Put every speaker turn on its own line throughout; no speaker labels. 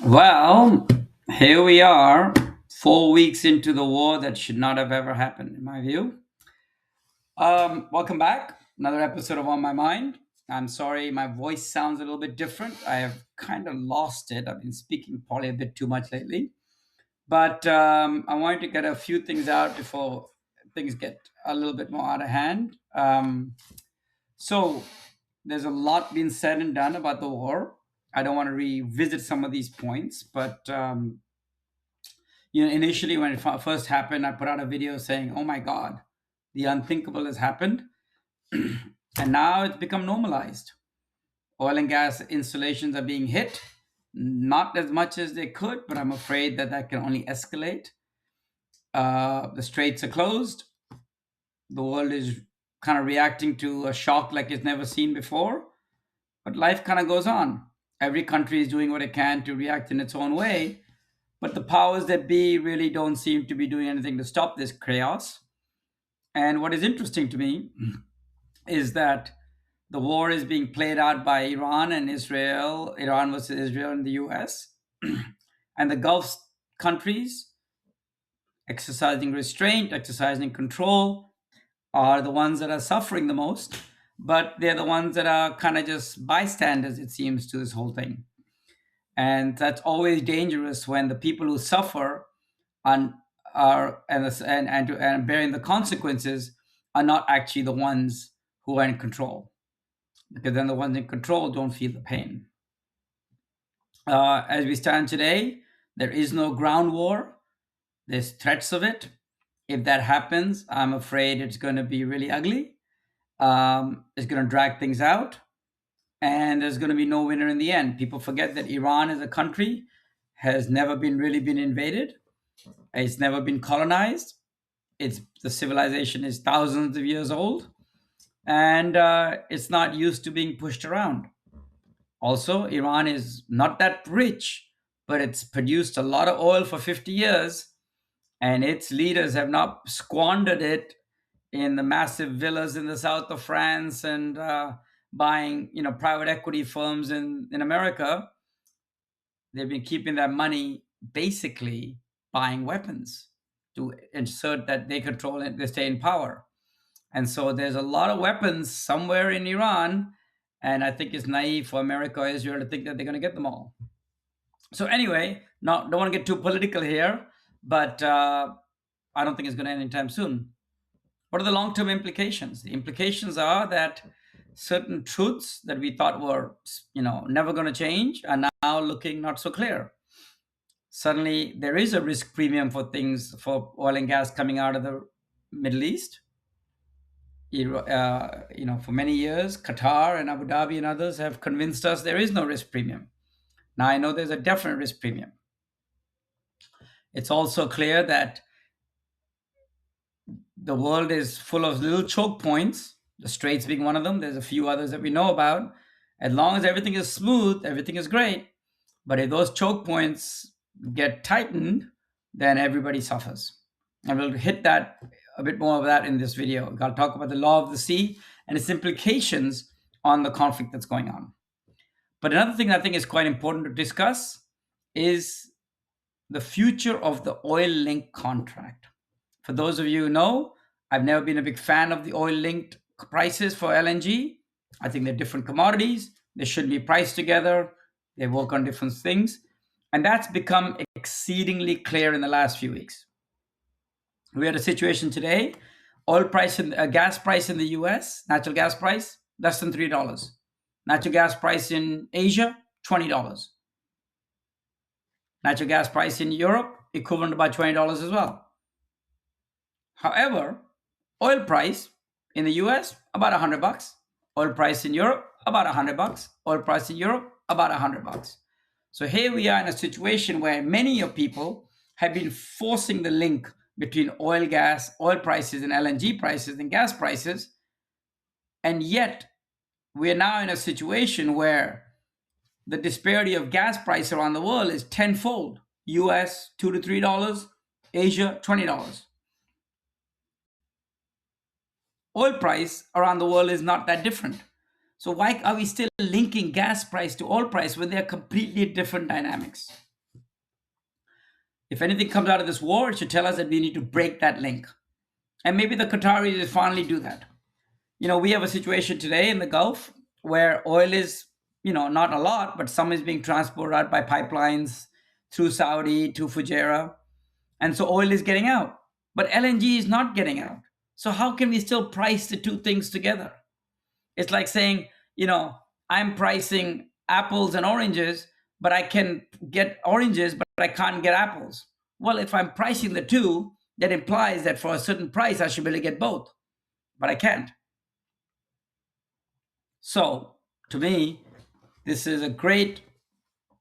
Well, here we are, 4 weeks into the war that should not have ever happened, in my view. Welcome back. Another episode of On My Mind. I'm sorry, my voice sounds a little bit different. I have kind of lost it. I've been speaking probably a bit too much lately. But I wanted to get a few things out before things get a little bit more out of hand. So, there's a lot being said and done about the war. I don't want to revisit some of these points, but initially when it first happened, I put out a video saying, "Oh my God, the unthinkable has happened," and now it's become normalized. Oil and gas installations are being hit, not as much as they could, but I'm afraid that that can only escalate. The straits are closed. The world is kind of reacting to a shock like it's never seen before, but life kind of goes on. Every country is doing what it can to react in its own way, but the powers that be really don't seem to be doing anything to stop this chaos. And what is interesting to me is that the war is being played out by Iran and Israel, Iran versus Israel and the US, and the Gulf countries exercising restraint, exercising control, are the ones that are suffering the most, but they're the ones that are kind of just bystanders, it seems, to this whole thing. And that's always dangerous when the people who suffer and are and bearing the consequences are not actually the ones who are in control, because then the ones in control don't feel the pain. As we stand today, there is no ground war. There's threats of it. If that happens, I'm afraid it's going to be really ugly. It's going to drag things out, and there's going to be no winner in the end. People forget that Iran as a country has never been really been invaded. It's never been colonized. It's the civilization is thousands of years old, and it's not used to being pushed around. Also, Iran is not that rich, but it's produced a lot of oil for 50 years, and its leaders have not squandered it in the massive villas in the south of France and buying, private equity firms in America. They've been keeping that money basically buying weapons to insert that they control it, they stay in power. And so there's a lot of weapons somewhere in Iran, and I think it's naive for America or Israel to think that they're going to get them all. So anyway, don't want to get too political here, but I don't think it's going to end anytime soon. What are the long-term implications? The implications are that certain truths that we thought were, never going to change are now looking not so clear. Suddenly, there is a risk premium for things for oil and gas coming out of the Middle East. For many years, Qatar and Abu Dhabi and others have convinced us there is no risk premium. Now I know there's a definite risk premium. It's also clear that the world is full of little choke points, the straits being one of them. There's a few others that we know about. As long as everything is smooth, everything is great. But if those choke points get tightened, then everybody suffers. And we'll hit that a bit more of that in this video. I'll talk about the law of the sea and its implications on the conflict that's going on. But another thing I think is quite important to discuss is the future of the oil link contract. For those of you who know, I've never been a big fan of the oil linked prices for LNG. I think they're different commodities. They shouldn't be priced together. They work on different things. And that's become exceedingly clear in the last few weeks. We had a situation today, oil price and gas price in the US, natural gas price, less than $3. Natural gas price in Asia, $20. Natural gas price in Europe, equivalent to about $20 as well. However, oil price in the US, about $100. Oil price in Europe, about $100. Oil price in Europe, about $100. So here we are in a situation where many of people have been forcing the link between oil prices and LNG prices and gas prices. And yet we are now in a situation where the disparity of gas price around the world is tenfold. US, $2 to $3, Asia, $20. Oil price around the world is not that different. So why are we still linking gas price to oil price when they're completely different dynamics? If anything comes out of this war, it should tell us that we need to break that link. And maybe the Qataris will finally do that. We have a situation today in the Gulf where oil is, not a lot, but some is being transported out by pipelines through Saudi to Fujairah. And so oil is getting out, but LNG is not getting out. So how can we still price the two things together? It's like saying, I'm pricing apples and oranges, but I can get oranges, but I can't get apples. Well, if I'm pricing the two, that implies that for a certain price, I should be able to get both, but I can't. So, to me, this is a great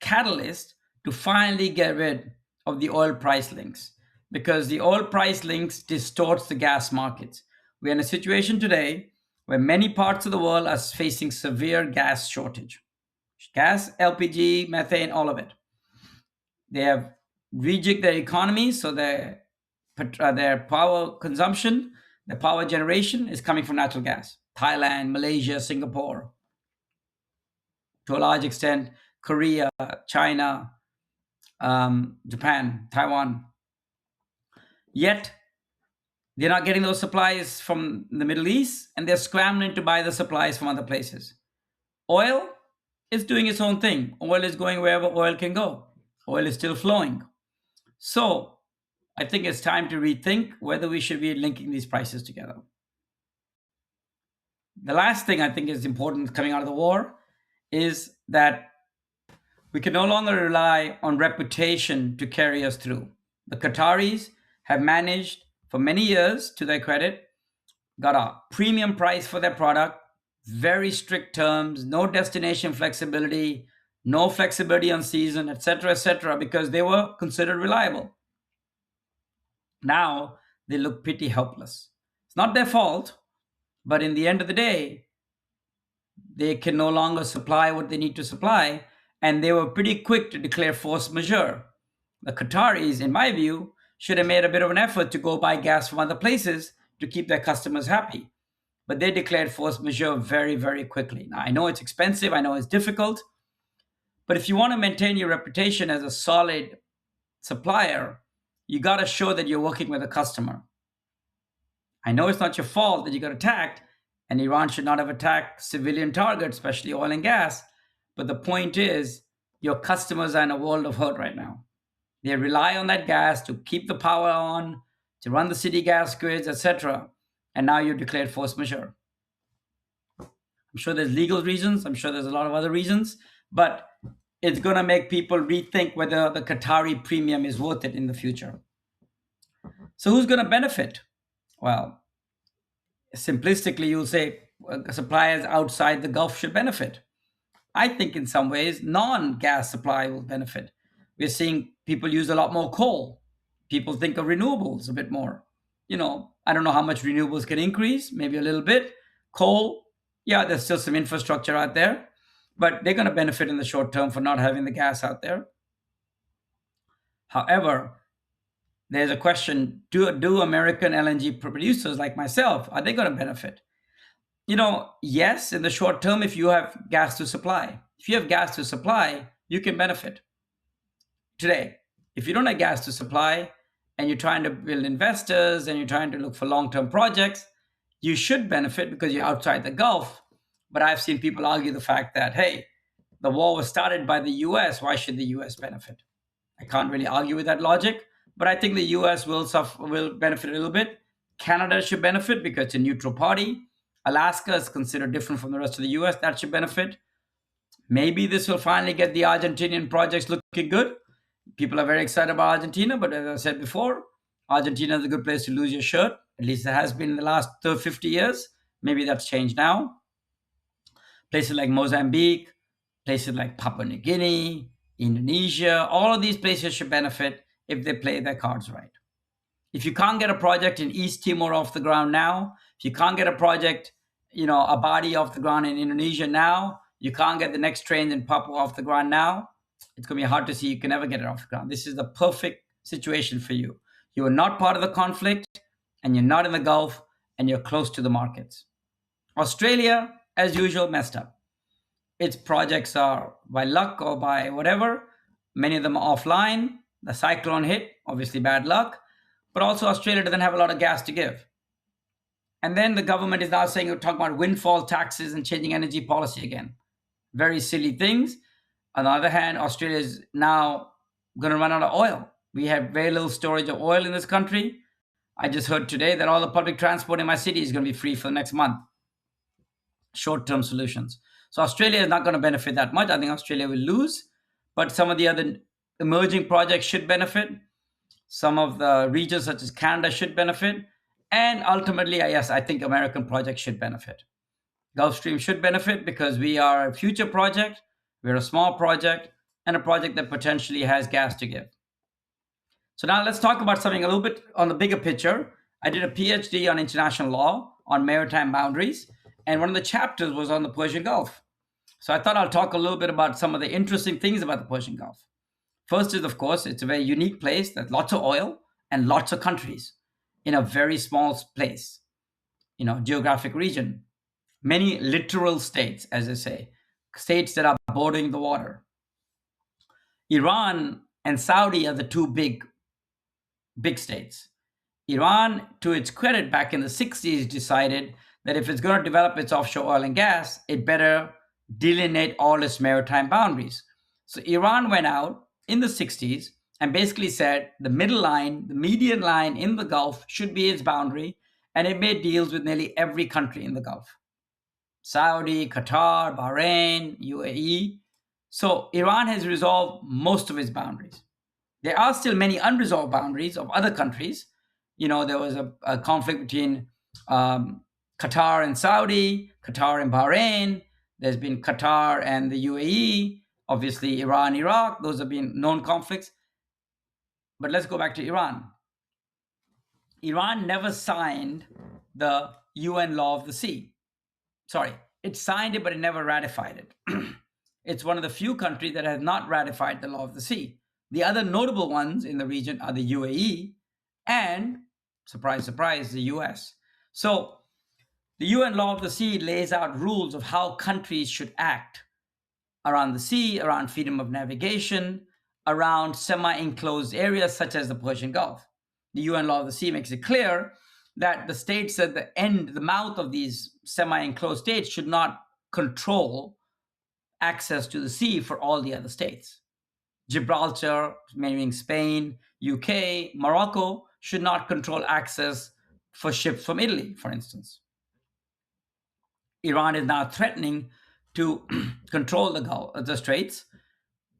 catalyst to finally get rid of the oil price links, because the oil price links distorts the gas markets. We're in a situation today where many parts of the world are facing severe gas shortage. Gas, LPG, methane, all of it. They have rejigged their economy, so their power consumption, their power generation is coming from natural gas. Thailand, Malaysia, Singapore, to a large extent, Korea, China, Japan, Taiwan. Yet they're not getting those supplies from the Middle East, and they're scrambling to buy the supplies from other places. Oil is doing its own thing. Oil is going wherever oil can go. Oil is still flowing. So I think it's time to rethink whether we should be linking these prices together. The last thing I think is important coming out of the war is that we can no longer rely on reputation to carry us through. The Qataris have managed for many years, to their credit, got a premium price for their product, very strict terms, no destination flexibility, no flexibility on season, etc., because they were considered reliable. Now they look pretty helpless. It's not their fault, but in the end of the day, they can no longer supply what they need to supply, and they were pretty quick to declare force majeure. The Qataris, in my view, should have made a bit of an effort to go buy gas from other places to keep their customers happy. But they declared force majeure very, very quickly. Now, I know it's expensive, I know it's difficult, but if you want to maintain your reputation as a solid supplier, you got to show that you're working with a customer. I know it's not your fault that you got attacked, and Iran should not have attacked civilian targets, especially oil and gas. But the point is, your customers are in a world of hurt right now. They rely on that gas to keep the power on, to run the city gas grids, etc. And now you've declared force majeure. I'm sure there's legal reasons. I'm sure there's a lot of other reasons. But it's going to make people rethink whether the Qatari premium is worth it in the future. So who's going to benefit? Well, simplistically, you'll say suppliers outside the Gulf should benefit. I think in some ways, non-gas supply will benefit. We're seeing people use a lot more coal. People think of renewables a bit more. I don't know how much renewables can increase, maybe a little bit. Coal, yeah, there's still some infrastructure out there, but they're going to benefit in the short term for not having the gas out there. However, there's a question, do American LNG producers like myself, are they going to benefit? Yes, in the short term, if you have gas to supply. If you have gas to supply, you can benefit. Today, if you don't have gas to supply and you're trying to build investors and you're trying to look for long-term projects, you should benefit because you're outside the Gulf. But I've seen people argue the fact that, hey, the war was started by the US. Why should the US benefit? I can't really argue with that logic, but I think the US will benefit a little bit. Canada should benefit because it's a neutral party. Alaska is considered different from the rest of the US. That should benefit. Maybe this will finally get the Argentinian projects looking good. People are very excited about Argentina, but as I said before, Argentina is a good place to lose your shirt. At least it has been in the last 50 years. Maybe that's changed now. Places like Mozambique, places like Papua New Guinea, Indonesia, all of these places should benefit if they play their cards right. If you can't get a project in East Timor off the ground now, if you can't get a project, a body off the ground in Indonesia now, you can't get the next train in Papua off the ground now, it's going to be hard to see you can ever get it off the ground. This is the perfect situation for you. You are not part of the conflict, and you're not in the Gulf, and you're close to the markets. Australia, as usual, messed up. Its projects are by luck or by whatever. Many of them are offline. The cyclone hit, obviously bad luck, but also Australia doesn't have a lot of gas to give. And then the government is now saying, we're talking about windfall taxes and changing energy policy again. Very silly things. On the other hand, Australia is now going to run out of oil. We have very little storage of oil in this country. I just heard today that all the public transport in my city is going to be free for the next month. Short-term solutions. So Australia is not going to benefit that much. I think Australia will lose, but some of the other emerging projects should benefit. Some of the regions such as Canada should benefit. And ultimately, yes, I think American projects should benefit. Gulf Stream should benefit because we are a future project, we're a small project, and a project that potentially has gas to give. So now let's talk about something a little bit on the bigger picture. I did a PhD on international law on maritime boundaries, and one of the chapters was on the Persian Gulf. So I thought I'll talk a little bit about some of the interesting things about the Persian Gulf. First is, of course, it's a very unique place. There's lots of oil and lots of countries in a very small place, geographic region. Many littoral states, as I say, states that are bordering the water. Iran and Saudi are the two big states. Iran, to its credit, back in the 60s, decided that if it's going to develop its offshore oil and gas, it better delineate all its maritime boundaries. So Iran went out in the 60s and basically said the middle line, the median line in the Gulf should be its boundary, and it made deals with nearly every country in the Gulf. Saudi, Qatar, Bahrain, UAE. So Iran has resolved most of its boundaries. There are still many unresolved boundaries of other countries. There was a conflict between Qatar and Saudi, Qatar and Bahrain. There's been Qatar and the UAE, obviously Iran, Iraq. Those have been known conflicts. But let's go back to Iran. Iran never signed the UN Law of the Sea. Sorry, it signed it, but it never ratified it. It's one of the few countries that has not ratified the Law of the Sea. The other notable ones in the region are the UAE and, surprise, surprise, the US. So the UN Law of the Sea lays out rules of how countries should act around the sea, around freedom of navigation, around semi-enclosed areas such as the Persian Gulf. The UN Law of the Sea makes it clear that the states at the mouth of these semi-enclosed states should not control access to the sea for all the other states. Gibraltar, meaning Spain, UK, Morocco, should not control access for ships from Italy, for instance. Iran is now threatening to control the straits,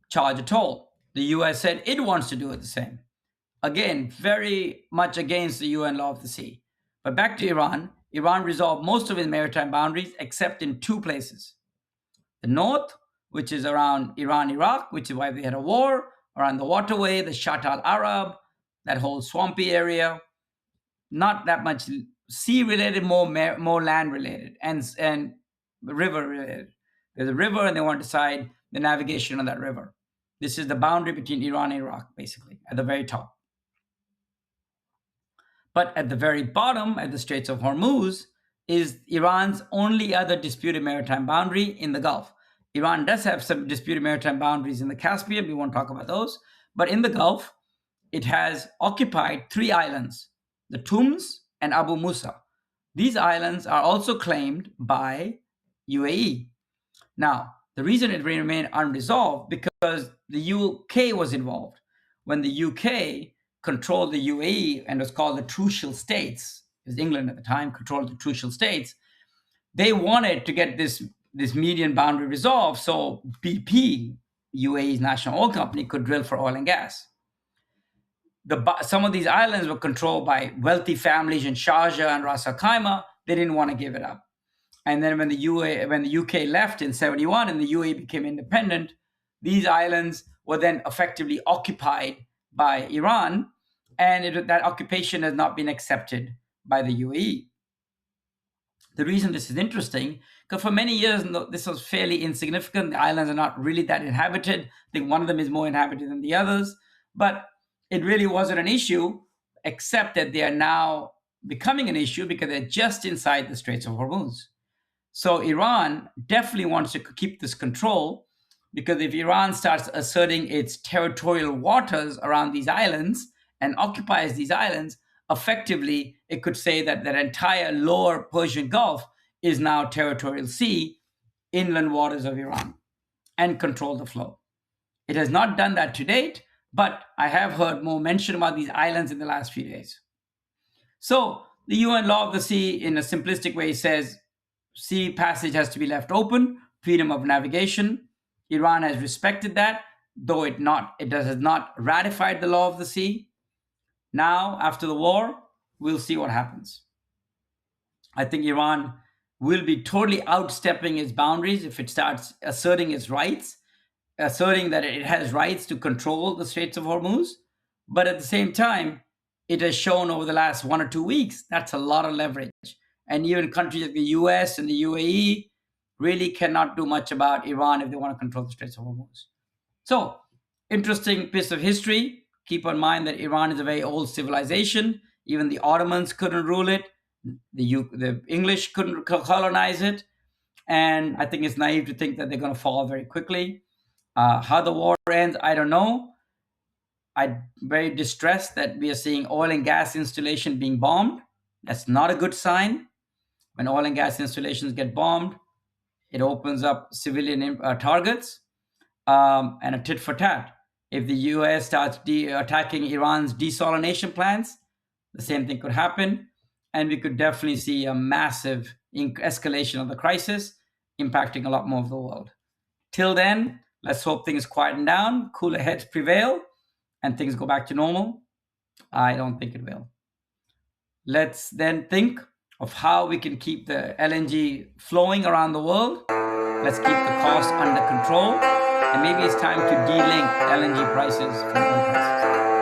charge a toll. The US said it wants to do it the same. Again, very much against the UN Law of the Sea. But back to Iran. Iran resolved most of its maritime boundaries except in two places. The north, which is around Iran, Iraq, which is why they had a war, around the waterway, the Shatt al-Arab, that whole swampy area. Not that much sea-related, more land-related and river-related. There's a river, and they want to decide the navigation on that river. This is the boundary between Iran and Iraq, basically, at the very top. But at the very bottom, at the Straits of Hormuz, is Iran's only other disputed maritime boundary in the Gulf. Iran does have some disputed maritime boundaries in the Caspian. We won't talk about those. But in the Gulf, it has occupied three islands, the Tums and Abu Musa. These islands are also claimed by UAE. Now, the reason it remained unresolved because the UK was involved. When the UK controlled the UAE and was called the Trucial States, because England at the time controlled the Trucial States, they wanted to get this median boundary resolved so BP, UAE's national oil company, could drill for oil and gas. Some of these islands were controlled by wealthy families in Sharjah and Ras Al Khaimah. They didn't want to give it up. And then when the UK left in 1971 and the UAE became independent, these islands were then effectively occupied by Iran, and that occupation has not been accepted by the UAE. The reason this is interesting, because for many years this was fairly insignificant. The islands are not really that inhabited. I think one of them is more inhabited than the others, but it really wasn't an issue, except that they are now becoming an issue because they're just inside the Straits of Hormuz. So Iran definitely wants to keep this control, Because if Iran starts asserting its territorial waters around these islands and occupies these islands, effectively, it could say that that entire lower Persian Gulf is now territorial sea, inland waters of Iran, and control the flow. It has not done that to date, but I have heard more mention about these islands in the last few days. So the UN law of the sea, in a simplistic way, says sea passage has to be left open, freedom of navigation. Iran has respected that, though it has not ratified the law of the sea. Now, after the war, we'll see what happens. I think Iran will be totally outstepping its boundaries if it starts asserting its rights, asserting that it has rights to control the Straits of Hormuz. But at the same time, it has shown over the last 1 or 2 weeks that's a lot of leverage. And even countries like the US and the UAE really cannot do much about Iran if they want to control the Straits of Hormuz. So, interesting piece of history. Keep in mind that Iran is a very old civilization. Even the Ottomans couldn't rule it. The English couldn't colonize it. And I think it's naive to think that they're going to fall very quickly. How the war ends, I don't know. I'm very distressed that we are seeing oil and gas installation being bombed. That's not a good sign. When oil and gas installations get bombed, it opens up civilian targets, and a tit for tat. If the US starts attacking Iran's desalination plants, the same thing could happen. And we could definitely see a massive escalation of the crisis, impacting a lot more of the world. Till then, let's hope things quieten down, cooler heads prevail, and things go back to normal. I don't think it will. Let's then think of how we can keep the LNG flowing around the world. Let's keep the cost under control. And maybe it's time to de-link LNG prices from oil prices.